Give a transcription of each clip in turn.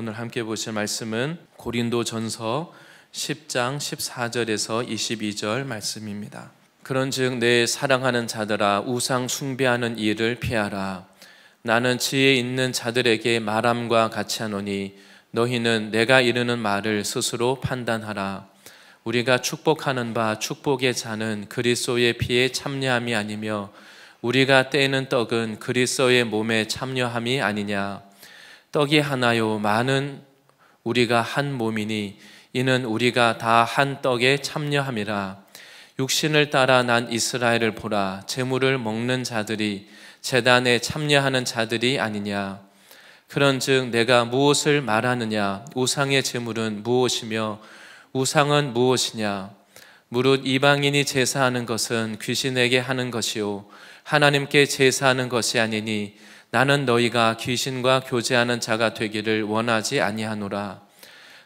오늘 함께 보실 말씀은 고린도전서 10장 14절에서 22절 말씀입니다. 그런즉 내 사랑하는 자들아 우상 숭배하는 일을 피하라. 나는 지혜 있는 자들에게 말함과 같이 하노니 너희는 내가 이르는 말을 스스로 판단하라. 우리가 축복하는 바 축복의 잔은 그리스도의 피에 참여함이 아니며 우리가 떼는 떡은 그리스도의 몸에 참여함이 아니냐. 떡이 하나요 많은 우리가 한 몸이니 이는 우리가 다 한 떡에 참여함이라. 육신을 따라 난 이스라엘을 보라. 제물을 먹는 자들이 제단에 참여하는 자들이 아니냐. 그런즉 내가 무엇을 말하느냐. 우상의 제물은 무엇이며 우상은 무엇이냐. 무릇 이방인이 제사하는 것은 귀신에게 하는 것이요 하나님께 제사하는 것이 아니니 나는 너희가 귀신과 교제하는 자가 되기를 원하지 아니하노라.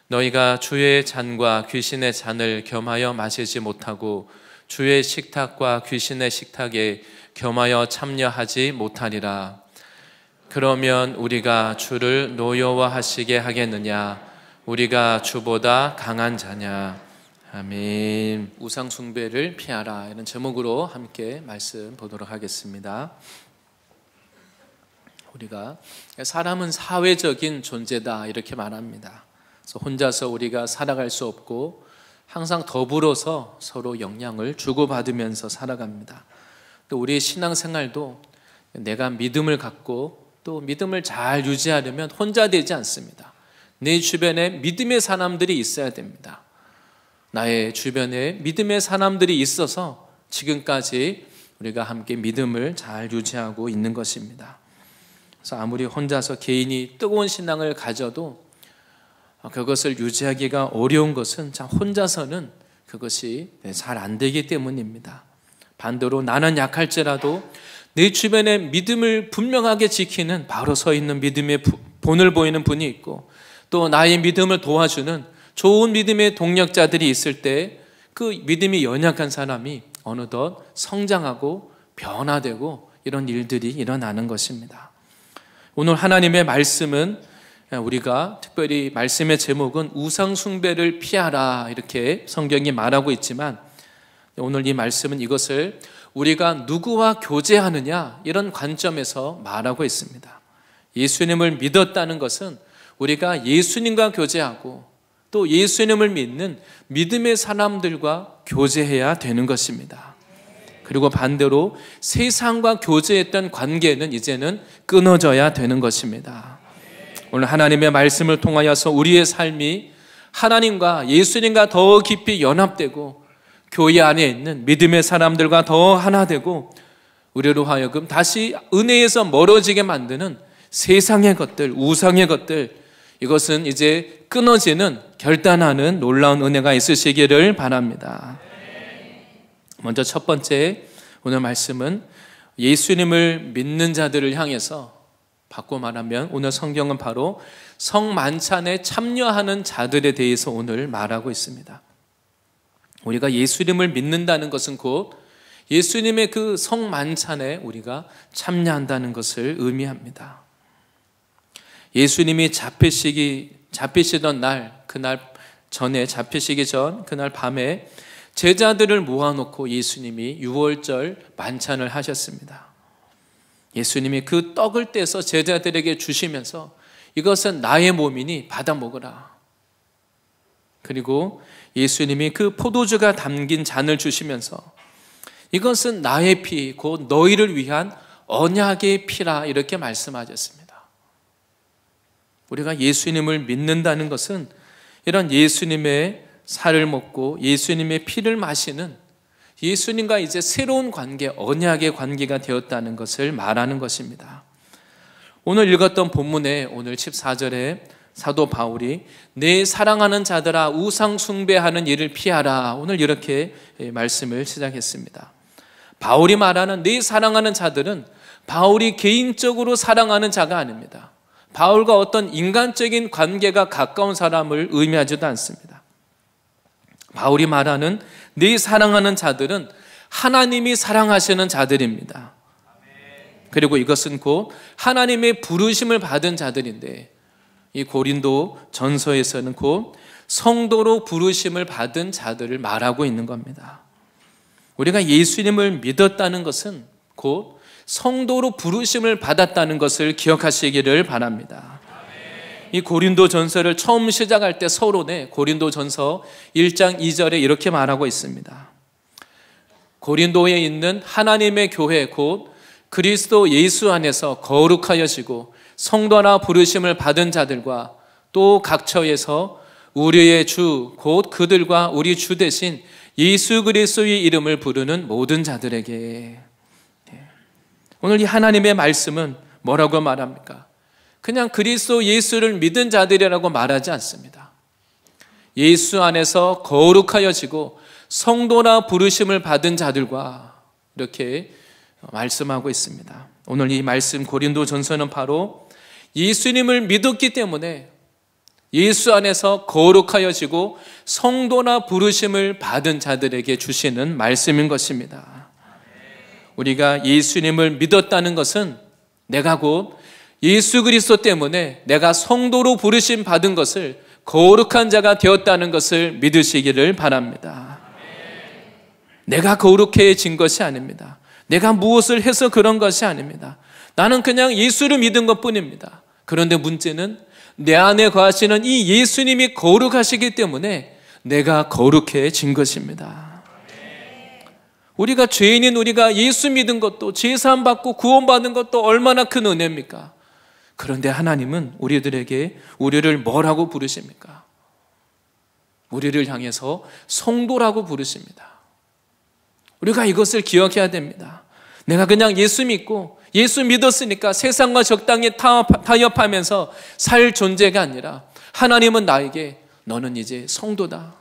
너희가 주의 잔과 귀신의 잔을 겸하여 마시지 못하고 주의 식탁과 귀신의 식탁에 겸하여 참여하지 못하리라. 그러면 우리가 주를 노여워하시게 하겠느냐. 우리가 주보다 강한 자냐. 아멘. 우상 숭배를 피하라, 이런 제목으로 함께 말씀 보도록 하겠습니다. 우리가 사람은 사회적인 존재다 이렇게 말합니다. 그래서 혼자서 우리가 살아갈 수 없고 항상 더불어서 서로 영향을 주고받으면서 살아갑니다. 또 우리의 신앙생활도 내가 믿음을 갖고 또 믿음을 잘 유지하려면 혼자 되지 않습니다. 내 주변에 믿음의 사람들이 있어야 됩니다. 나의 주변에 믿음의 사람들이 있어서 지금까지 우리가 함께 믿음을 잘 유지하고 있는 것입니다. 그래서 아무리 혼자서 개인이 뜨거운 신앙을 가져도 그것을 유지하기가 어려운 것은 혼자서는 그것이 잘 안 되기 때문입니다. 반대로 나는 약할지라도 내 주변에 믿음을 분명하게 지키는 바로 서 있는 믿음의 본을 보이는 분이 있고 또 나의 믿음을 도와주는 좋은 믿음의 동력자들이 있을 때 그 믿음이 연약한 사람이 어느덧 성장하고 변화되고 이런 일들이 일어나는 것입니다. 오늘 하나님의 말씀은 우리가 특별히 말씀의 제목은 우상 숭배를 피하라 이렇게 성경이 말하고 있지만 오늘 이 말씀은 이것을 우리가 누구와 교제하느냐 이런 관점에서 말하고 있습니다. 예수님을 믿었다는 것은 우리가 예수님과 교제하고 또 예수님을 믿는 믿음의 사람들과 교제해야 되는 것입니다. 그리고 반대로 세상과 교제했던 관계는 이제는 끊어져야 되는 것입니다. 오늘 하나님의 말씀을 통하여서 우리의 삶이 하나님과 예수님과 더 깊이 연합되고 교회 안에 있는 믿음의 사람들과 더 하나 되고 우리로 하여금 다시 은혜에서 멀어지게 만드는 세상의 것들, 우상의 것들, 이것은 이제 끊어지는 결단하는 놀라운 은혜가 있으시기를 바랍니다. 먼저 첫 번째 오늘 말씀은 예수님을 믿는 자들을 향해서 바꿔 말하면 오늘 성경은 바로 성만찬에 참여하는 자들에 대해서 오늘 말하고 있습니다. 우리가 예수님을 믿는다는 것은 곧 예수님의 그 성만찬에 우리가 참여한다는 것을 의미합니다. 예수님이 잡히시던 날, 그날 전에 잡히시기 전 그날 밤에 제자들을 모아놓고 예수님이 유월절 만찬을 하셨습니다. 예수님이 그 떡을 떼서 제자들에게 주시면서 이것은 나의 몸이니 받아 먹으라. 그리고 예수님이 그 포도주가 담긴 잔을 주시면서 이것은 나의 피, 곧 너희를 위한 언약의 피라 이렇게 말씀하셨습니다. 우리가 예수님을 믿는다는 것은 이런 예수님의 살을 먹고 예수님의 피를 마시는 예수님과 이제 새로운 관계, 언약의 관계가 되었다는 것을 말하는 것입니다. 오늘 읽었던 본문에 오늘 14절에 사도 바울이 내 사랑하는 자들아 우상 숭배하는 일을 피하라, 오늘 이렇게 말씀을 시작했습니다. 바울이 말하는 내 사랑하는 자들은 바울이 개인적으로 사랑하는 자가 아닙니다. 바울과 어떤 인간적인 관계가 가까운 사람을 의미하지도 않습니다. 바울이 말하는 네 사랑하는 자들은 하나님이 사랑하시는 자들입니다. 그리고 이것은 곧 하나님의 부르심을 받은 자들인데 이 고린도 전서에서는 곧 성도로 부르심을 받은 자들을 말하고 있는 겁니다. 우리가 예수님을 믿었다는 것은 곧 성도로 부르심을 받았다는 것을 기억하시기를 바랍니다. 이 고린도 전서를 처음 시작할 때 서론에 고린도 전서 1장 2절에 이렇게 말하고 있습니다. 고린도에 있는 하나님의 교회 곧 그리스도 예수 안에서 거룩하여지고 성도나 부르심을 받은 자들과 또 각처에서 우리의 주 곧 그들과 우리 주 대신 예수 그리스도의 이름을 부르는 모든 자들에게. 오늘 이 하나님의 말씀은 뭐라고 말합니까? 그냥 그리스도 예수를 믿은 자들이라고 말하지 않습니다. 예수 안에서 거룩하여지고 성도나 부르심을 받은 자들과 이렇게 말씀하고 있습니다. 오늘 이 말씀 고린도 전서는 바로 예수님을 믿었기 때문에 예수 안에서 거룩하여지고 성도나 부르심을 받은 자들에게 주시는 말씀인 것입니다. 우리가 예수님을 믿었다는 것은 내가 곧 예수 그리스도 때문에 내가 성도로 부르심 받은 것을 거룩한 자가 되었다는 것을 믿으시기를 바랍니다. 내가 거룩해진 것이 아닙니다. 내가 무엇을 해서 그런 것이 아닙니다. 나는 그냥 예수를 믿은 것뿐입니다. 그런데 문제는 내 안에 거하시는 이 예수님이 거룩하시기 때문에 내가 거룩해진 것입니다. 우리가 죄인인 우리가 예수 믿은 것도 제사함 받고 구원받은 것도 얼마나 큰 은혜입니까? 그런데 하나님은 우리들에게 우리를 뭐라고 부르십니까? 우리를 향해서 성도라고 부르십니다. 우리가 이것을 기억해야 됩니다. 내가 그냥 예수 믿고 예수 믿었으니까 세상과 적당히 타협하면서 살 존재가 아니라 하나님은 나에게 너는 이제 성도다.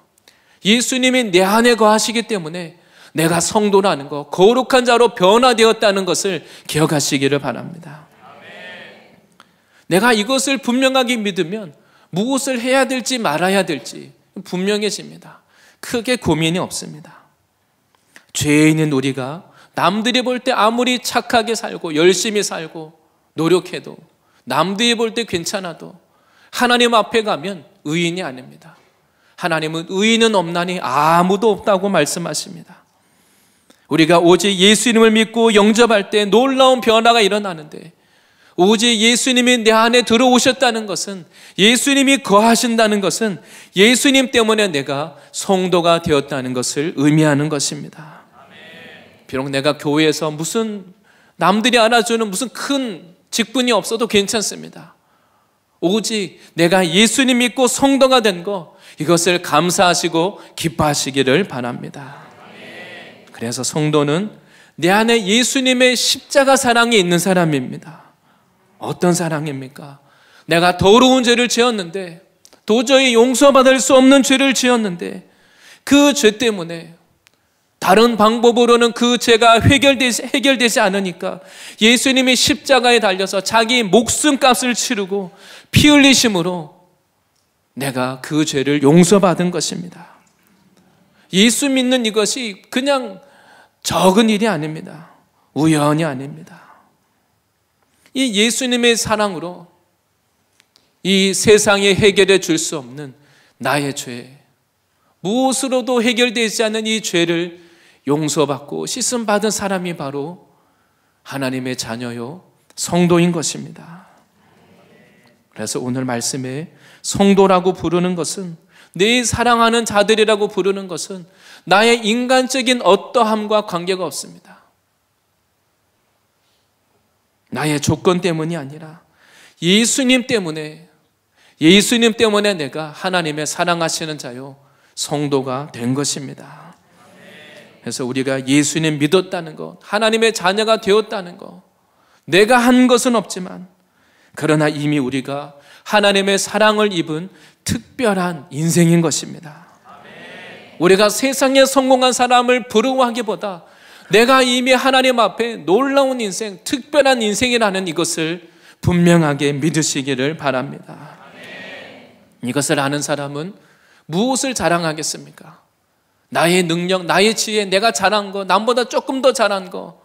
예수님이 내 안에 거하시기 때문에 내가 성도라는 것, 거룩한 자로 변화되었다는 것을 기억하시기를 바랍니다. 내가 이것을 분명하게 믿으면 무엇을 해야 될지 말아야 될지 분명해집니다. 크게 고민이 없습니다. 죄인인 우리가 남들이 볼 때 아무리 착하게 살고 열심히 살고 노력해도 남들이 볼 때 괜찮아도 하나님 앞에 가면 의인이 아닙니다. 하나님은 의인은 없나니 아무도 없다고 말씀하십니다. 우리가 오직 예수님을 믿고 영접할 때 놀라운 변화가 일어나는데 오직 예수님이 내 안에 들어오셨다는 것은 예수님이 거하신다는 것은 예수님 때문에 내가 성도가 되었다는 것을 의미하는 것입니다. 비록 내가 교회에서 무슨 남들이 알아주는 무슨 큰 직분이 없어도 괜찮습니다. 오직 내가 예수님 믿고 성도가 된 것 이것을 감사하시고 기뻐하시기를 바랍니다. 그래서 성도는 내 안에 예수님의 십자가 사랑이 있는 사람입니다. 어떤 사랑입니까? 내가 더러운 죄를 지었는데 도저히 용서받을 수 없는 죄를 지었는데 그 죄 때문에 다른 방법으로는 그 죄가 해결되지 않으니까 예수님이 십자가에 달려서 자기 목숨값을 치르고 피 흘리심으로 내가 그 죄를 용서받은 것입니다. 예수 믿는 이것이 그냥 적은 일이 아닙니다. 우연이 아닙니다. 이 예수님의 사랑으로 이 세상에 해결해 줄 수 없는 나의 죄, 무엇으로도 해결되지 않는 이 죄를 용서받고 씻음받은 사람이 바로 하나님의 자녀요 성도인 것입니다. 그래서 오늘 말씀에 성도라고 부르는 것은 내 사랑하는 자들이라고 부르는 것은 나의 인간적인 어떠함과 관계가 없습니다. 나의 조건 때문이 아니라 예수님 때문에 내가 하나님의 사랑하시는 자요 성도가 된 것입니다. 그래서 우리가 예수님 믿었다는 것, 하나님의 자녀가 되었다는 것, 내가 한 것은 없지만 그러나 이미 우리가 하나님의 사랑을 입은 특별한 인생인 것입니다. 우리가 세상에 성공한 사람을 부러워하기보다 내가 이미 하나님 앞에 놀라운 인생, 특별한 인생이라는 이것을 분명하게 믿으시기를 바랍니다. 이것을 아는 사람은 무엇을 자랑하겠습니까? 나의 능력, 나의 지혜, 내가 잘한 거, 남보다 조금 더 잘한 거,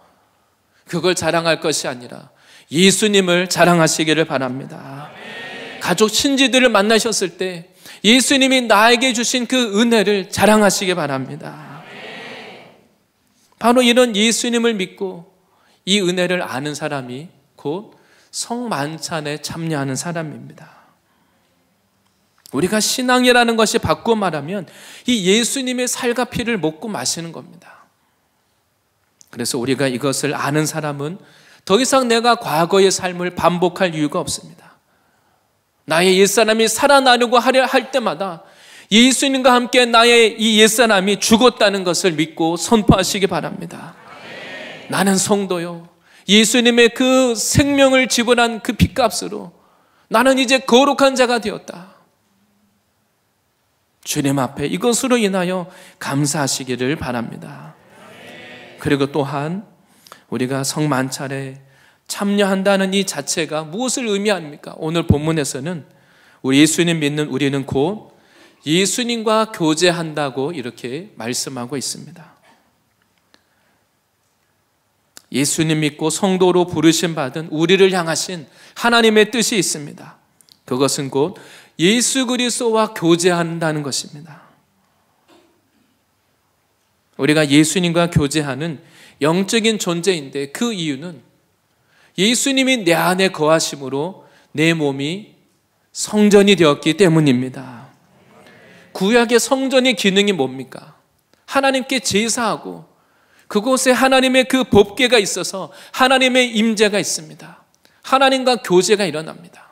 그걸 자랑할 것이 아니라 예수님을 자랑하시기를 바랍니다. 가족 친지들을 만나셨을 때 예수님이 나에게 주신 그 은혜를 자랑하시기 바랍니다. 바로 이런 예수님을 믿고 이 은혜를 아는 사람이 곧 성만찬에 참여하는 사람입니다. 우리가 신앙이라는 것이 바꾸어 말하면 이 예수님의 살과 피를 먹고 마시는 겁니다. 그래서 우리가 이것을 아는 사람은 더 이상 내가 과거의 삶을 반복할 이유가 없습니다. 나의 옛사람이 살아나려고 하려 할 때마다 예수님과 함께 나의 이 옛사람이 죽었다는 것을 믿고 선포하시기 바랍니다. 나는 성도요, 예수님의 그 생명을 지불한 그 핏값으로 나는 이제 거룩한 자가 되었다. 주님 앞에 이것으로 인하여 감사하시기를 바랍니다. 그리고 또한 우리가 성만찬에 참여한다는 이 자체가 무엇을 의미합니까? 오늘 본문에서는 우리 예수님 믿는 우리는 곧 예수님과 교제한다고 이렇게 말씀하고 있습니다. 예수님 믿고 성도로 부르심 받은 우리를 향하신 하나님의 뜻이 있습니다. 그것은 곧 예수 그리스도와 교제한다는 것입니다. 우리가 예수님과 교제하는 영적인 존재인데 그 이유는 예수님이 내 안에 거하심으로 내 몸이 성전이 되었기 때문입니다. 구약의 성전의 기능이 뭡니까? 하나님께 제사하고 그곳에 하나님의 그 법궤가 있어서 하나님의 임재가 있습니다. 하나님과 교제가 일어납니다.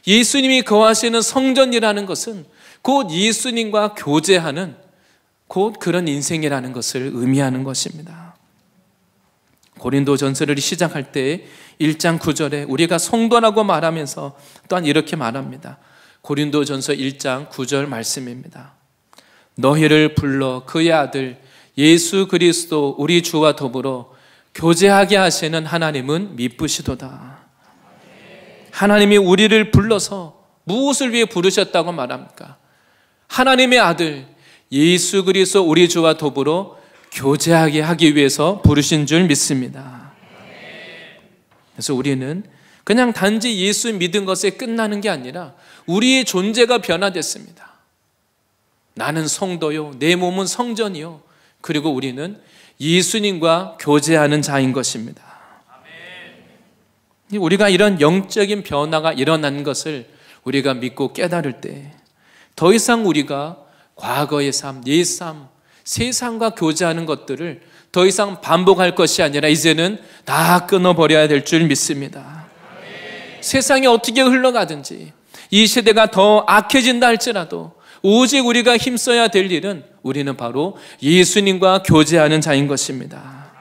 예수님이 거하시는 성전이라는 것은 곧 예수님과 교제하는 곧 그런 인생이라는 것을 의미하는 것입니다. 고린도전서를 시작할 때 1장 9절에 우리가 성도라고 말하면서 또한 이렇게 말합니다. 고린도전서 1장 9절 말씀입니다. 너희를 불러 그의 아들 예수 그리스도 우리 주와 더불어 교제하게 하시는 하나님은 미쁘시도다. 하나님이 우리를 불러서 무엇을 위해 부르셨다고 말합니까? 하나님의 아들 예수 그리스도 우리 주와 더불어 교제하게 하기 위해서 부르신 줄 믿습니다. 그래서 우리는 그냥 단지 예수 믿은 것에 끝나는 게 아니라 우리의 존재가 변화됐습니다. 나는 성도요, 내 몸은 성전이요, 그리고 우리는 예수님과 교제하는 자인 것입니다. 우리가 이런 영적인 변화가 일어난 것을 우리가 믿고 깨달을 때 더 이상 우리가 과거의 삶, 옛 삶, 세상과 교제하는 것들을 더 이상 반복할 것이 아니라 이제는 다 끊어버려야 될 줄 믿습니다. 세상이 어떻게 흘러가든지 이 시대가 더 악해진다 할지라도 오직 우리가 힘써야 될 일은 우리는 바로 예수님과 교제하는 자인 것입니다.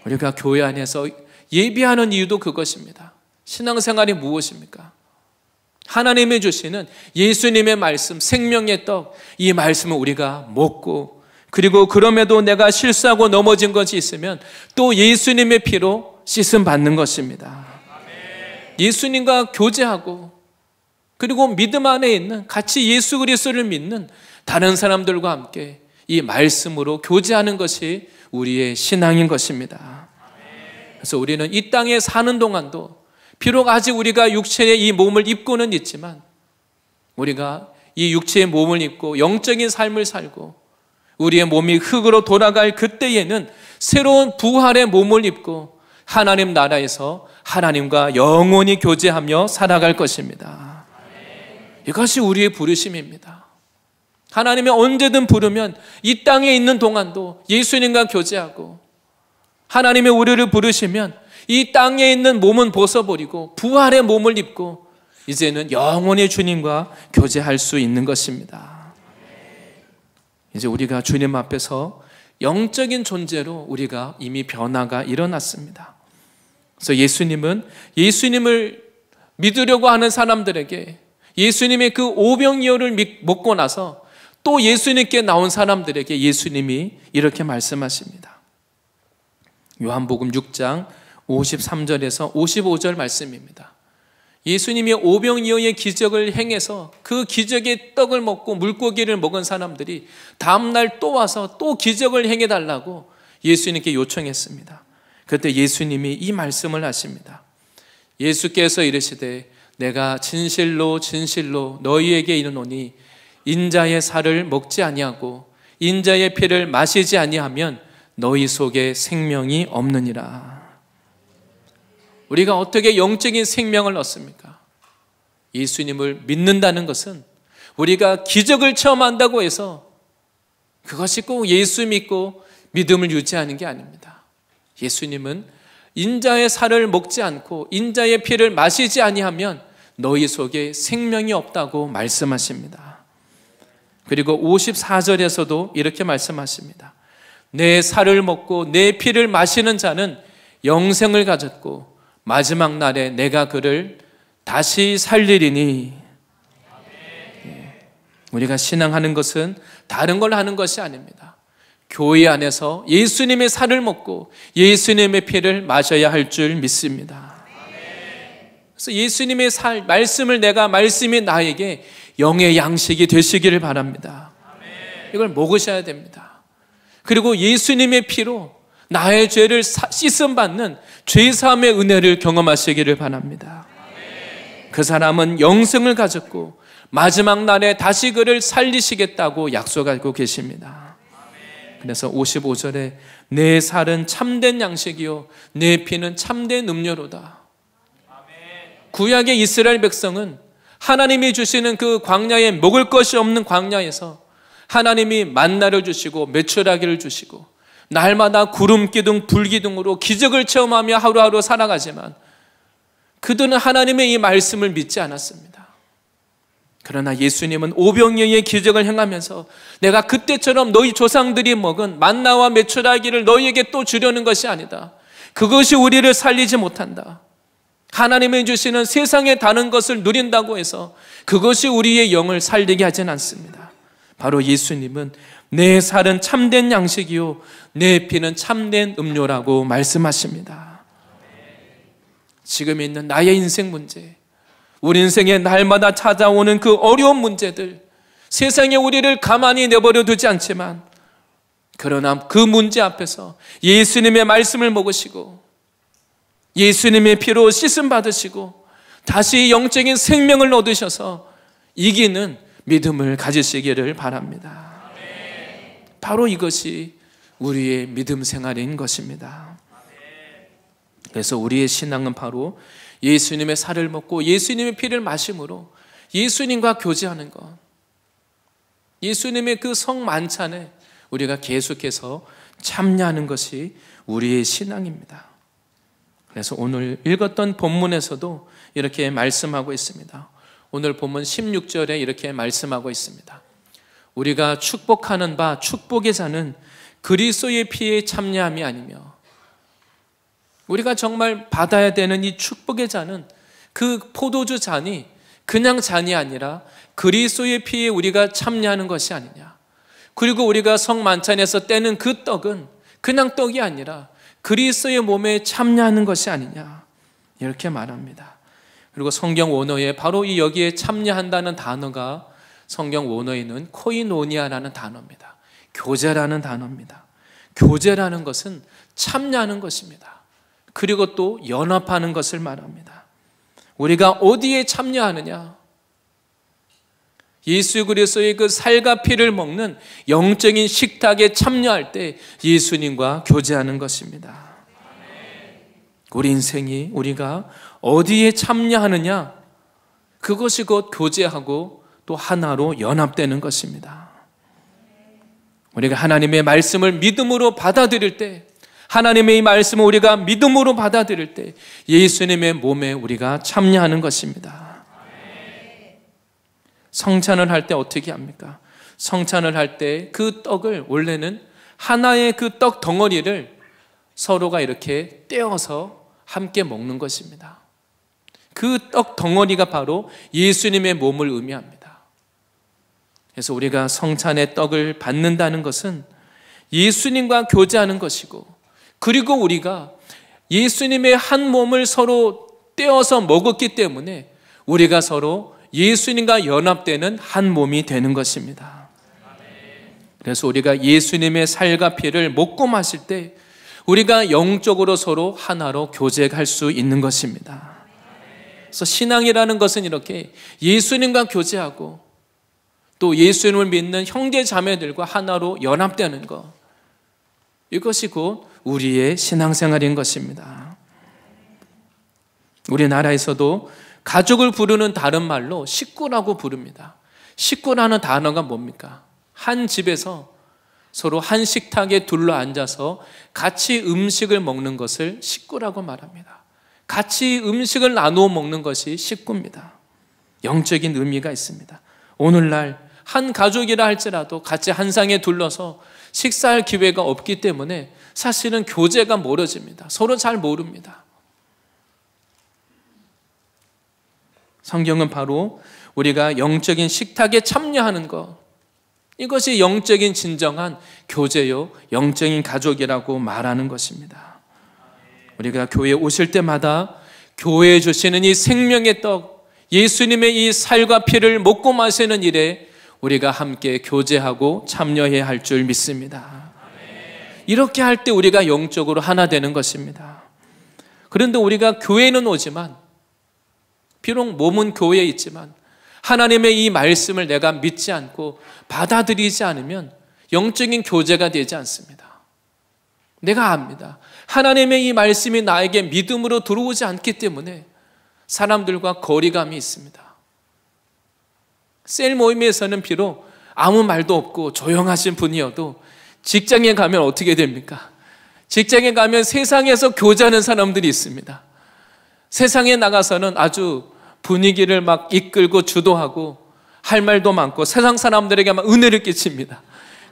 우리가 교회 안에서 예배하는 이유도 그것입니다. 신앙생활이 무엇입니까? 하나님이 주시는 예수님의 말씀, 생명의 떡, 이 말씀을 우리가 먹고 그리고 그럼에도 내가 실수하고 넘어진 것이 있으면 또 예수님의 피로 씻음 받는 것입니다. 예수님과 교제하고 그리고 믿음 안에 있는 같이 예수 그리스도를 믿는 다른 사람들과 함께 이 말씀으로 교제하는 것이 우리의 신앙인 것입니다. 그래서 우리는 이 땅에 사는 동안도 비록 아직 우리가 육체의 이 몸을 입고는 있지만 우리가 이 육체의 몸을 입고 영적인 삶을 살고 우리의 몸이 흙으로 돌아갈 그때에는 새로운 부활의 몸을 입고 하나님 나라에서 하나님과 영원히 교제하며 살아갈 것입니다. 이것이 우리의 부르심입니다. 하나님이 언제든 부르면 이 땅에 있는 동안도 예수님과 교제하고 하나님의 우리를 부르시면 이 땅에 있는 몸은 벗어버리고 부활의 몸을 입고 이제는 영원히 주님과 교제할 수 있는 것입니다. 이제 우리가 주님 앞에서 영적인 존재로 우리가 이미 변화가 일어났습니다. 그래서 예수님을 믿으려고 하는 사람들에게 예수님의 그 오병이어를 먹고 나서 또 예수님께 나온 사람들에게 예수님이 이렇게 말씀하십니다. 요한복음 6장 53절에서 55절 말씀입니다. 예수님이 오병이어의 기적을 행해서 그 기적의 떡을 먹고 물고기를 먹은 사람들이 다음날 또 와서 또 기적을 행해달라고 예수님께 요청했습니다. 그때 예수님이 이 말씀을 하십니다. 예수께서 이르시되 내가 진실로 진실로 너희에게 이르노니 인자의 살을 먹지 아니하고 인자의 피를 마시지 아니하면 너희 속에 생명이 없느니라. 우리가 어떻게 영적인 생명을 얻습니까? 예수님을 믿는다는 것은 우리가 기적을 체험한다고 해서 그것이 꼭 예수 믿고 믿음을 유지하는 게 아닙니다. 예수님은 인자의 살을 먹지 않고 인자의 피를 마시지 아니하면 너희 속에 생명이 없다고 말씀하십니다. 그리고 54절에서도 이렇게 말씀하십니다. 내 살을 먹고 내 피를 마시는 자는 영생을 가졌고 마지막 날에 내가 그를 다시 살리리니. 우리가 신앙하는 것은 다른 걸 하는 것이 아닙니다. 교회 안에서 예수님의 살을 먹고 예수님의 피를 마셔야 할 줄 믿습니다. 그래서 예수님의 말씀을 말씀이 나에게 영의 양식이 되시기를 바랍니다. 이걸 먹으셔야 됩니다. 그리고 예수님의 피로 나의 죄를 씻음받는 죄사함의 은혜를 경험하시기를 바랍니다. 그 사람은 영생을 가졌고 마지막 날에 다시 그를 살리시겠다고 약속하고 계십니다. 그래서 55절에 내 살은 참된 양식이요 내 피는 참된 음료로다. 구약의 이스라엘 백성은 하나님이 주시는 그 광야에 먹을 것이 없는 광야에서 하나님이 만나를 주시고 메추라기를 주시고 날마다 구름 기둥 불 기둥으로 기적을 체험하며 하루하루 살아가지만 그들은 하나님의 이 말씀을 믿지 않았습니다. 그러나 예수님은 오병이어의 기적을 행하면서 내가 그때처럼 너희 조상들이 먹은 만나와 메추라기를 너희에게 또 주려는 것이 아니다. 그것이 우리를 살리지 못한다. 하나님이 주시는 세상의 다른 것을 누린다고 해서 그것이 우리의 영을 살리게 하진 않습니다. 바로 예수님은 내 살은 참된 양식이요 내 피는 참된 음료라고 말씀하십니다. 지금 있는 나의 인생 문제, 우리 인생에 날마다 찾아오는 그 어려운 문제들, 세상에 우리를 가만히 내버려 두지 않지만 그러나 그 문제 앞에서 예수님의 말씀을 먹으시고 예수님의 피로 씻음 받으시고 다시 영적인 생명을 얻으셔서 이기는 믿음을 가지시기를 바랍니다. 바로 이것이 우리의 믿음 생활인 것입니다. 그래서 우리의 신앙은 바로 예수님의 살을 먹고 예수님의 피를 마심으로 예수님과 교제하는 것, 예수님의 그 성만찬에 우리가 계속해서 참여하는 것이 우리의 신앙입니다. 그래서 오늘 읽었던 본문에서도 이렇게 말씀하고 있습니다. 오늘 본문 16절에 이렇게 말씀하고 있습니다. 우리가 축복하는 바 축복의 잔은 그리스도의 피에 참여함이 아니며, 우리가 정말 받아야 되는 이 축복의 잔은 그 포도주 잔이 그냥 잔이 아니라 그리스도의 피에 우리가 참여하는 것이 아니냐. 그리고 우리가 성만찬에서 떼는 그 떡은 그냥 떡이 아니라 그리스도의 몸에 참여하는 것이 아니냐, 이렇게 말합니다. 그리고 성경 원어에 바로 이 여기에 참여한다는 단어가 성경 원어에는 코이노니아라는 단어입니다. 교제라는 단어입니다. 교제라는 것은 참여하는 것입니다. 그리고 또 연합하는 것을 말합니다. 우리가 어디에 참여하느냐? 예수 그리스도의 그 살과 피를 먹는 영적인 식탁에 참여할 때 예수님과 교제하는 것입니다. 우리 인생이 우리가 어디에 참여하느냐? 그것이 곧 교제하고 또 하나로 연합되는 것입니다. 우리가 하나님의 말씀을 믿음으로 받아들일 때, 하나님의 이 말씀을 우리가 믿음으로 받아들일 때 예수님의 몸에 우리가 참여하는 것입니다. 성찬을 할 때 어떻게 합니까? 성찬을 할 때 그 떡을 원래는 하나의 그 떡 덩어리를 서로가 이렇게 떼어서 함께 먹는 것입니다. 그 떡 덩어리가 바로 예수님의 몸을 의미합니다. 그래서 우리가 성찬의 떡을 받는다는 것은 예수님과 교제하는 것이고, 그리고 우리가 예수님의 한 몸을 서로 떼어서 먹었기 때문에 우리가 서로 예수님과 연합되는 한 몸이 되는 것입니다. 그래서 우리가 예수님의 살과 피를 먹고 마실 때 우리가 영적으로 서로 하나로 교제할 수 있는 것입니다. 그래서 신앙이라는 것은 이렇게 예수님과 교제하고 또 예수님을 믿는 형제 자매들과 하나로 연합되는 것, 이것이 곧 우리의 신앙생활인 것입니다. 우리나라에서도 가족을 부르는 다른 말로 식구라고 부릅니다. 식구라는 단어가 뭡니까? 한 집에서 서로 한 식탁에 둘러앉아서 같이 음식을 먹는 것을 식구라고 말합니다. 같이 음식을 나누어 먹는 것이 식구입니다. 영적인 의미가 있습니다. 오늘날 한 가족이라 할지라도 같이 한 상에 둘러서 식사할 기회가 없기 때문에 사실은 교제가 멀어집니다. 서로 잘 모릅니다. 성경은 바로 우리가 영적인 식탁에 참여하는 것, 이것이 영적인 진정한 교제요, 영적인 가족이라고 말하는 것입니다. 우리가 교회에 오실 때마다 교회에 주시는 이 생명의 떡, 예수님의 이 살과 피를 먹고 마시는 일에 우리가 함께 교제하고 참여해야 할 줄 믿습니다. 이렇게 할 때 우리가 영적으로 하나 되는 것입니다. 그런데 우리가 교회는 오지만, 비록 몸은 교회에 있지만 하나님의 이 말씀을 내가 믿지 않고 받아들이지 않으면 영적인 교제가 되지 않습니다. 내가 압니다. 하나님의 이 말씀이 나에게 믿음으로 들어오지 않기 때문에 사람들과 거리감이 있습니다. 셀 모임에서는 비록 아무 말도 없고 조용하신 분이어도 직장에 가면 어떻게 됩니까? 직장에 가면 세상에서 교제하는 사람들이 있습니다. 세상에 나가서는 아주 분위기를 막 이끌고 주도하고 할 말도 많고 세상 사람들에게 막 은혜를 끼칩니다.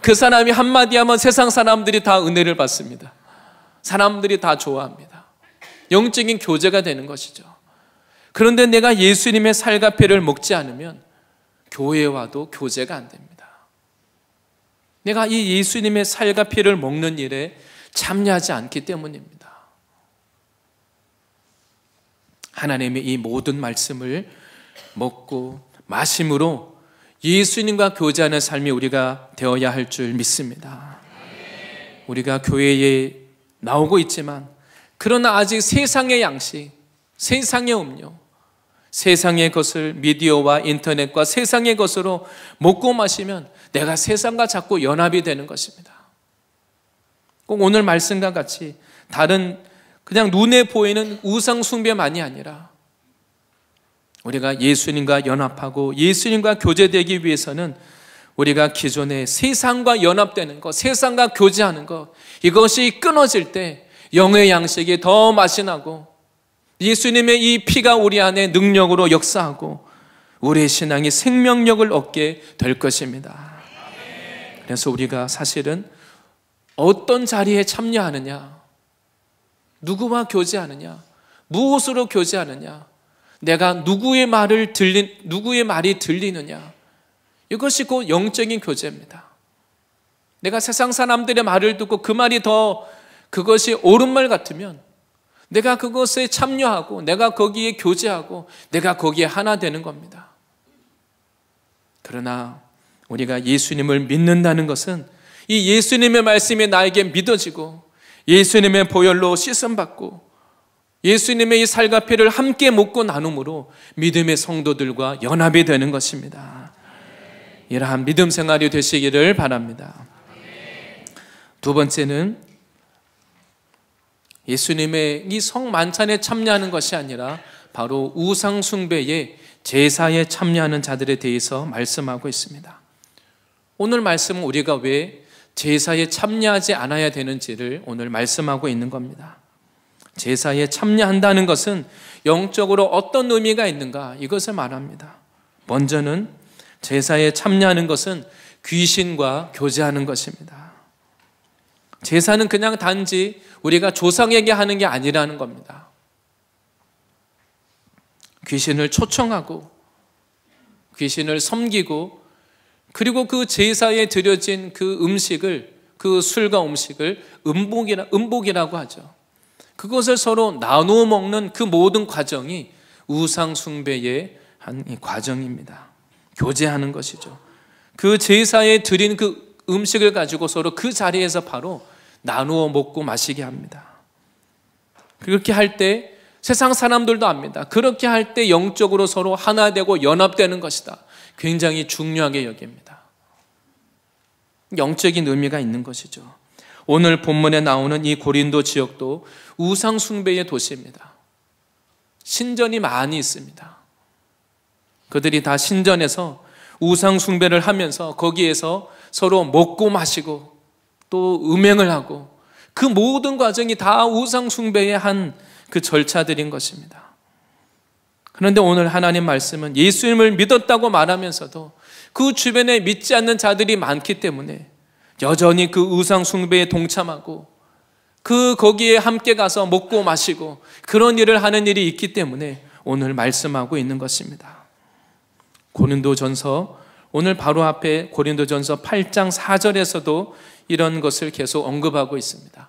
그 사람이 한마디 하면 세상 사람들이 다 은혜를 받습니다. 사람들이 다 좋아합니다. 영적인 교제가 되는 것이죠. 그런데 내가 예수님의 살과 피를 먹지 않으면 교회에 와도 교제가 안 됩니다. 내가 이 예수님의 살과 피를 먹는 일에 참여하지 않기 때문입니다. 하나님의 이 모든 말씀을 먹고 마심으로 예수님과 교제하는 삶이 우리가 되어야 할 줄 믿습니다. 우리가 교회에 나오고 있지만 그러나 아직 세상의 양식, 세상의 음료, 세상의 것을 미디어와 인터넷과 세상의 것으로 먹고 마시면 내가 세상과 자꾸 연합이 되는 것입니다. 꼭 오늘 말씀과 같이 다른 그냥 눈에 보이는 우상 숭배만이 아니라 우리가 예수님과 연합하고 예수님과 교제되기 위해서는 우리가 기존의 세상과 연합되는 것, 세상과 교제하는 것, 이것이 끊어질 때 영의 양식이 더 맛이 나고 예수님의 이 피가 우리 안에 능력으로 역사하고 우리의 신앙이 생명력을 얻게 될 것입니다. 그래서 우리가 사실은 어떤 자리에 참여하느냐, 누구와 교제하느냐, 무엇으로 교제하느냐, 내가 누구의 말이 들리느냐, 이것이 곧 영적인 교제입니다. 내가 세상 사람들의 말을 듣고 그 말이 더 그것이 옳은 말 같으면 내가 그것에 참여하고 내가 거기에 교제하고 내가 거기에 하나 되는 겁니다. 그러나 우리가 예수님을 믿는다는 것은 이 예수님의 말씀이 나에게 믿어지고 예수님의 보혈로 씻음받고 예수님의 이 살과 피를 함께 먹고 나눔으로 믿음의 성도들과 연합이 되는 것입니다. 이러한 믿음 생활이 되시기를 바랍니다. 두 번째는 예수님의 이 성만찬에 참여하는 것이 아니라 바로 우상 숭배의 제사에 참여하는 자들에 대해서 말씀하고 있습니다. 오늘 말씀은 우리가 왜 제사에 참여하지 않아야 되는지를 오늘 말씀하고 있는 겁니다. 제사에 참여한다는 것은 영적으로 어떤 의미가 있는가, 이것을 말합니다. 먼저는 제사에 참여하는 것은 귀신과 교제하는 것입니다. 제사는 그냥 단지 우리가 조상에게 하는 게 아니라는 겁니다. 귀신을 초청하고 귀신을 섬기고 그리고 그 제사에 드려진 그 음식을, 그 술과 음식을 음복이라고 하죠. 그것을 서로 나누어 먹는 그 모든 과정이 우상 숭배의 한 과정입니다. 교제하는 것이죠. 그 제사에 드린 그 음식을 가지고 서로 그 자리에서 바로 나누어 먹고 마시게 합니다. 그렇게 할 때 세상 사람들도 압니다. 그렇게 할 때 영적으로 서로 하나 되고 연합되는 것이다. 굉장히 중요하게 여깁니다. 영적인 의미가 있는 것이죠. 오늘 본문에 나오는 이 고린도 지역도 우상 숭배의 도시입니다. 신전이 많이 있습니다. 그들이 다 신전에서 우상 숭배를 하면서 거기에서 서로 먹고 마시고 또 음행을 하고 그 모든 과정이 다 우상 숭배의 한 그 절차들인 것입니다. 그런데 오늘 하나님 말씀은 예수님을 믿었다고 말하면서도 그 주변에 믿지 않는 자들이 많기 때문에 여전히 그 우상 숭배에 동참하고 거기에 함께 가서 먹고 마시고 그런 일을 하는 일이 있기 때문에 오늘 말씀하고 있는 것입니다. 고린도전서 오늘 바로 앞에 고린도전서 8장 4절에서도 이런 것을 계속 언급하고 있습니다.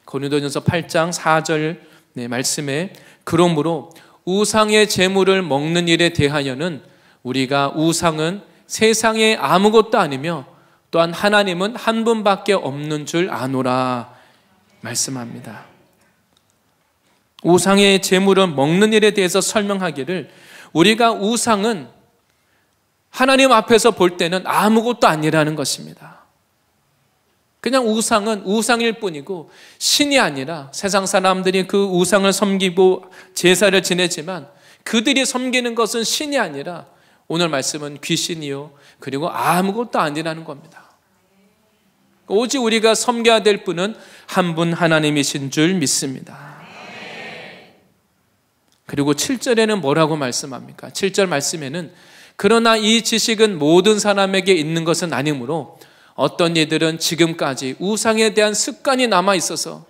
고린도전서 8장 4절 말씀에 그러므로 우상의 제물을 먹는 일에 대하여는 우리가 우상은 세상에 아무것도 아니며 또한 하나님은 한 분밖에 없는 줄 아노라 말씀합니다. 우상의 제물을 먹는 일에 대해서 설명하기를 우리가 우상은 하나님 앞에서 볼 때는 아무것도 아니라는 것입니다. 그냥 우상은 우상일 뿐이고 신이 아니라 세상 사람들이 그 우상을 섬기고 제사를 지내지만 그들이 섬기는 것은 신이 아니라 오늘 말씀은 귀신이요 그리고 아무것도 아니라는 겁니다. 오직 우리가 섬겨야 될 분은 한 분 하나님이신 줄 믿습니다. 그리고 7절에는 뭐라고 말씀합니까? 7절 말씀에는 그러나 이 지식은 모든 사람에게 있는 것은 아니므로 어떤 이들은 지금까지 우상에 대한 습관이 남아 있어서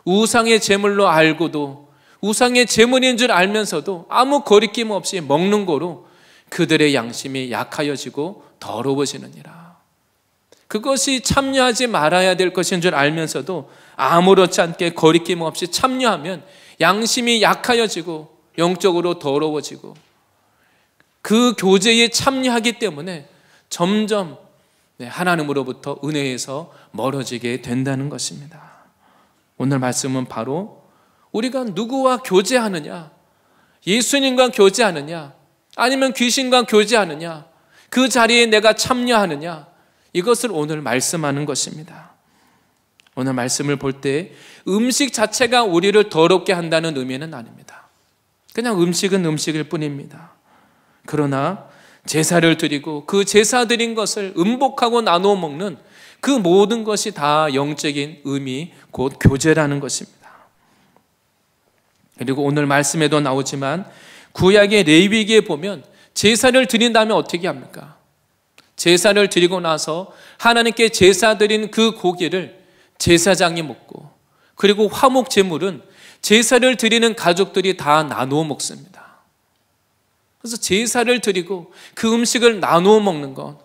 우상의 제물로 알고도 우상의 제물인 줄 알면서도 아무 거리낌 없이 먹는 거로 그들의 양심이 약하여지고 더러워지느니라. 그것이 참여하지 말아야 될 것인 줄 알면서도 아무렇지 않게 거리낌 없이 참여하면 양심이 약하여지고 영적으로 더러워지고 그 교제에 참여하기 때문에 점점 하나님으로부터 은혜에서 멀어지게 된다는 것입니다. 오늘 말씀은 바로 우리가 누구와 교제하느냐, 예수님과 교제하느냐, 아니면 귀신과 교제하느냐, 그 자리에 내가 참여하느냐, 이것을 오늘 말씀하는 것입니다. 오늘 말씀을 볼 때 음식 자체가 우리를 더럽게 한다는 의미는 아닙니다. 그냥 음식은 음식일 뿐입니다. 그러나 제사를 드리고 그 제사 드린 것을 음복하고 나누어 먹는 그 모든 것이 다 영적인 의미, 곧 교제라는 것입니다. 그리고 오늘 말씀에도 나오지만 구약의 레위기에 보면 제사를 드린다면 어떻게 합니까? 제사를 드리고 나서 하나님께 제사 드린 그 고기를 제사장이 먹고 그리고 화목 제물은 제사를 드리는 가족들이 다 나누어 먹습니다. 그래서 제사를 드리고 그 음식을 나누어 먹는 것,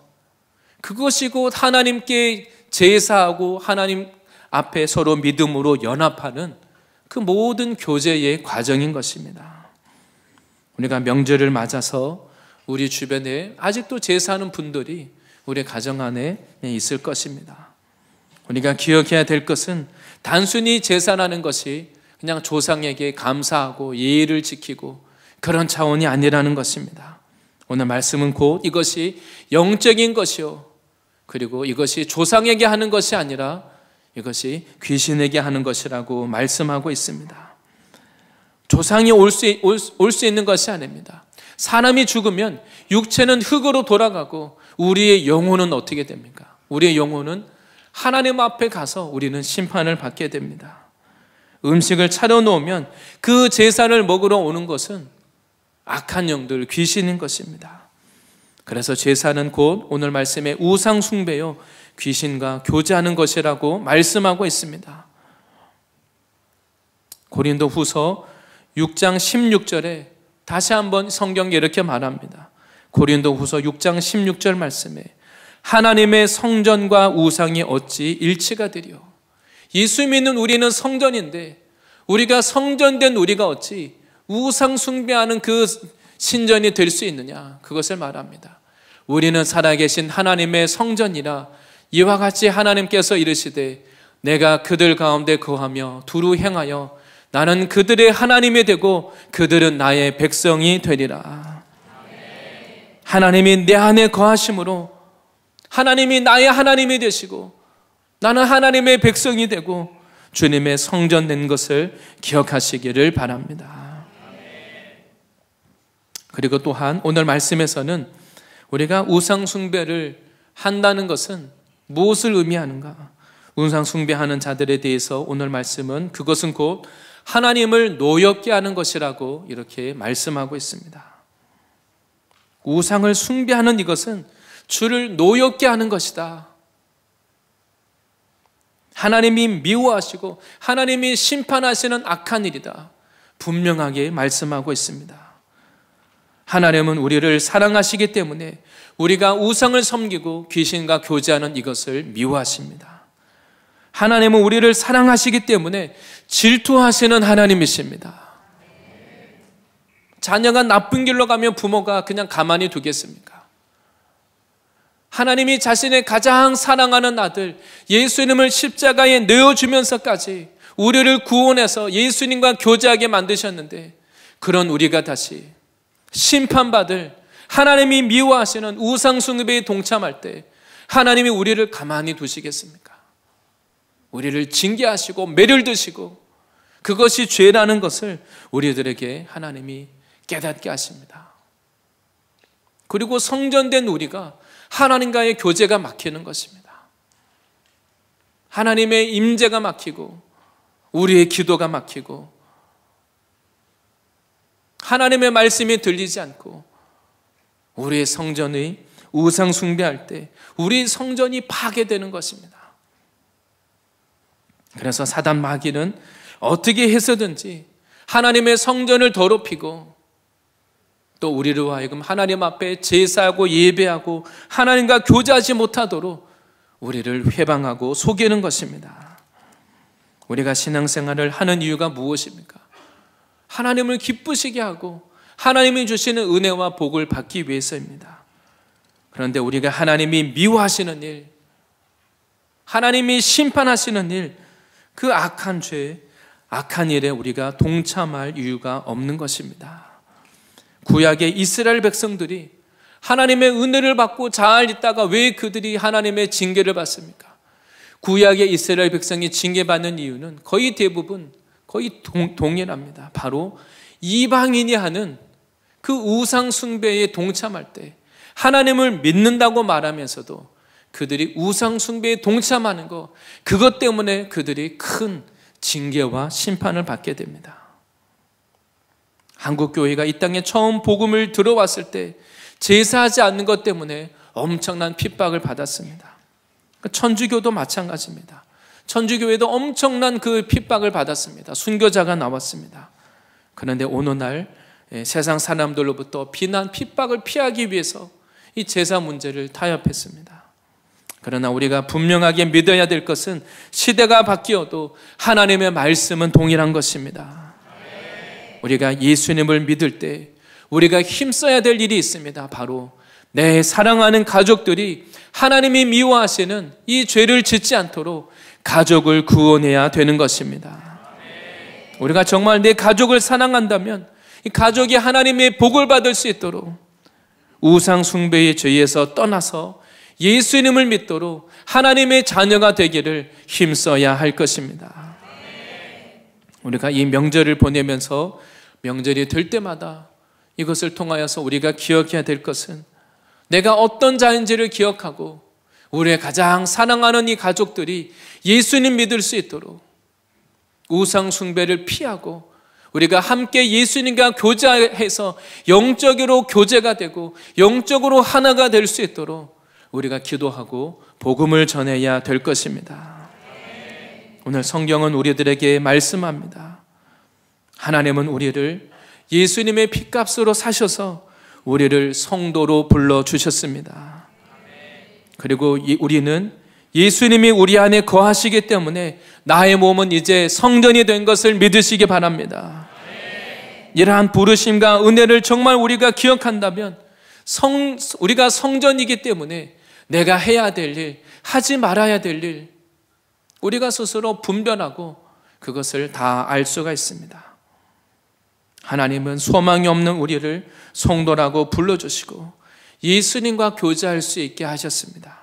그것이 곧 하나님께 제사하고 하나님 앞에 서로 믿음으로 연합하는 그 모든 교제의 과정인 것입니다. 우리가 명절을 맞아서 우리 주변에 아직도 제사하는 분들이 우리 가정 안에 있을 것입니다. 우리가 기억해야 될 것은 단순히 제사라는 것이 그냥 조상에게 감사하고 예의를 지키고 그런 차원이 아니라는 것입니다. 오늘 말씀은 곧 이것이 영적인 것이요 그리고 이것이 조상에게 하는 것이 아니라 이것이 귀신에게 하는 것이라고 말씀하고 있습니다. 조상이 올 수 있는 것이 아닙니다. 사람이 죽으면 육체는 흙으로 돌아가고 우리의 영혼은 어떻게 됩니까? 우리의 영혼은 하나님 앞에 가서 우리는 심판을 받게 됩니다. 음식을 차려놓으면 그 제사를 먹으러 오는 것은 악한 영들, 귀신인 것입니다. 그래서 제사는 곧 오늘 말씀의 우상 숭배요 귀신과 교제하는 것이라고 말씀하고 있습니다. 고린도 후서 6장 16절에 다시 한번 성경에 이렇게 말합니다. 고린도 후서 6장 16절 말씀에 하나님의 성전과 우상이 어찌 일치가 되리요. 예수 믿는 우리는 성전인데 우리가 성전된 우리가 어찌 우상 숭배하는 그 신전이 될 수 있느냐, 그것을 말합니다. 우리는 살아계신 하나님의 성전이라 이와 같이 하나님께서 이르시되 내가 그들 가운데 거하며 두루 행하여 나는 그들의 하나님이 되고 그들은 나의 백성이 되리라. 하나님이 내 안에 거하심으로 하나님이 나의 하나님이 되시고 나는 하나님의 백성이 되고 주님의 성전 된 것을 기억하시기를 바랍니다. 그리고 또한 오늘 말씀에서는 우리가 우상 숭배를 한다는 것은 무엇을 의미하는가? 우상 숭배하는 자들에 대해서 오늘 말씀은 그것은 곧 하나님을 노엽게 하는 것이라고 이렇게 말씀하고 있습니다. 우상을 숭배하는 이것은 주를 노엽게 하는 것이다. 하나님이 미워하시고 하나님이 심판하시는 악한 일이다. 분명하게 말씀하고 있습니다. 하나님은 우리를 사랑하시기 때문에 우리가 우상을 섬기고 귀신과 교제하는 이것을 미워하십니다. 하나님은 우리를 사랑하시기 때문에 질투하시는 하나님이십니다. 자녀가 나쁜 길로 가면 부모가 그냥 가만히 두겠습니까? 하나님이 자신의 가장 사랑하는 아들 예수님을 십자가에 내어주면서까지 우리를 구원해서 예수님과 교제하게 만드셨는데 그런 우리가 다시 심판받을 하나님이 미워하시는 우상 숭배에 동참할 때 하나님이 우리를 가만히 두시겠습니까? 우리를 징계하시고 매를 드시고 그것이 죄라는 것을 우리들에게 하나님이 깨닫게 하십니다. 그리고 성전된 우리가 하나님과의 교제가 막히는 것입니다. 하나님의 임재가 막히고 우리의 기도가 막히고 하나님의 말씀이 들리지 않고 우리의 성전의 우상 숭배할 때 우리 성전이 파괴되는 것입니다. 그래서 사단 마귀는 어떻게 해서든지 하나님의 성전을 더럽히고 또 우리로 하여금 하나님 앞에 제사하고 예배하고 하나님과 교제하지 못하도록 우리를 회방하고 속이는 것입니다. 우리가 신앙생활을 하는 이유가 무엇입니까? 하나님을 기쁘시게 하고 하나님이 주시는 은혜와 복을 받기 위해서입니다. 그런데 우리가 하나님이 미워하시는 일, 하나님이 심판하시는 일, 그 악한 죄, 악한 일에 우리가 동참할 이유가 없는 것입니다. 구약의 이스라엘 백성들이 하나님의 은혜를 받고 잘 있다가 왜 그들이 하나님의 징계를 받습니까? 구약의 이스라엘 백성이 징계받는 이유는 거의 대부분 거의 동일합니다. 바로 이방인이 하는 그 우상 숭배에 동참할 때 하나님을 믿는다고 말하면서도 그들이 우상 숭배에 동참하는 것, 그것 때문에 그들이 큰 징계와 심판을 받게 됩니다. 한국 교회가 이 땅에 처음 복음을 들어왔을 때 제사하지 않는 것 때문에 엄청난 핍박을 받았습니다. 천주교도 마찬가지입니다. 천주교회도 엄청난 그 핍박을 받았습니다. 순교자가 나왔습니다. 그런데 오늘날 세상 사람들로부터 비난, 핍박을 피하기 위해서 이 제사 문제를 타협했습니다. 그러나 우리가 분명하게 믿어야 될 것은 시대가 바뀌어도 하나님의 말씀은 동일한 것입니다. 우리가 예수님을 믿을 때 우리가 힘써야 될 일이 있습니다. 바로 내 사랑하는 가족들이 하나님이 미워하시는 이 죄를 짓지 않도록 가족을 구원해야 되는 것입니다. 우리가 정말 내 가족을 사랑한다면 이 가족이 하나님의 복을 받을 수 있도록 우상 숭배의 죄에서 떠나서 예수님을 믿도록 하나님의 자녀가 되기를 힘써야 할 것입니다. 우리가 이 명절을 보내면서 명절이 될 때마다 이것을 통하여서 우리가 기억해야 될 것은 내가 어떤 자인지를 기억하고 우리의 가장 사랑하는 이 가족들이 예수님 믿을 수 있도록 우상 숭배를 피하고 우리가 함께 예수님과 교제해서 영적으로 교제가 되고 영적으로 하나가 될 수 있도록 우리가 기도하고 복음을 전해야 될 것입니다. 오늘 성경은 우리들에게 말씀합니다. 하나님은 우리를 예수님의 피값으로 사셔서 우리를 성도로 불러주셨습니다. 그리고 우리는 예수님이 우리 안에 거하시기 때문에 나의 몸은 이제 성전이 된 것을 믿으시기 바랍니다. 이러한 부르심과 은혜를 정말 우리가 기억한다면 우리가 성전이기 때문에 내가 해야 될 일, 하지 말아야 될 일, 우리가 스스로 분별하고 그것을 다 알 수가 있습니다. 하나님은 소망이 없는 우리를 성도라고 불러주시고 예수님과 교제할 수 있게 하셨습니다.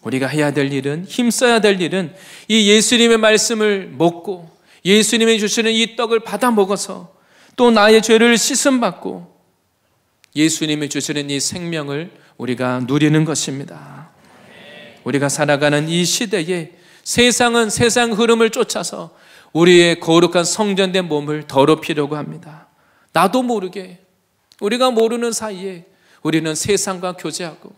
우리가 해야 될 일은, 힘써야 될 일은 이 예수님의 말씀을 먹고 예수님이 주시는 이 떡을 받아 먹어서 또 나의 죄를 씻음받고 예수님이 주시는 이 생명을 우리가 누리는 것입니다. 우리가 살아가는 이 시대에 세상은 세상 흐름을 쫓아서 우리의 거룩한 성전된 몸을 더럽히려고 합니다. 나도 모르게, 우리가 모르는 사이에 우리는 세상과 교제하고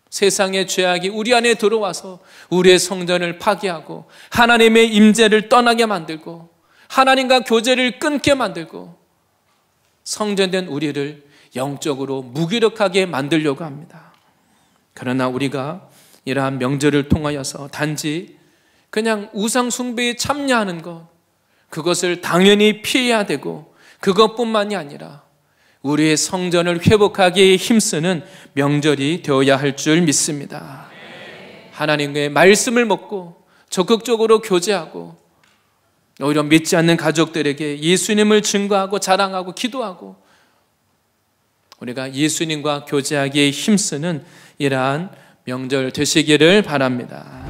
세상의 죄악이 우리 안에 들어와서 우리의 성전을 파괴하고 하나님의 임재를 떠나게 만들고 하나님과 교제를 끊게 만들고 성전된 우리를 영적으로 무기력하게 만들려고 합니다. 그러나 우리가 이러한 명절을 통하여서 단지 그냥 우상 숭배에 참여하는 것, 그것을 당연히 피해야 되고 그것뿐만이 아니라 우리의 성전을 회복하기에 힘쓰는 명절이 되어야 할 줄 믿습니다. 하나님의 말씀을 먹고 적극적으로 교제하고 오히려 믿지 않는 가족들에게 예수님을 증거하고 자랑하고 기도하고 우리가 예수님과 교제하기에 힘쓰는 이러한 명절 되시기를 바랍니다.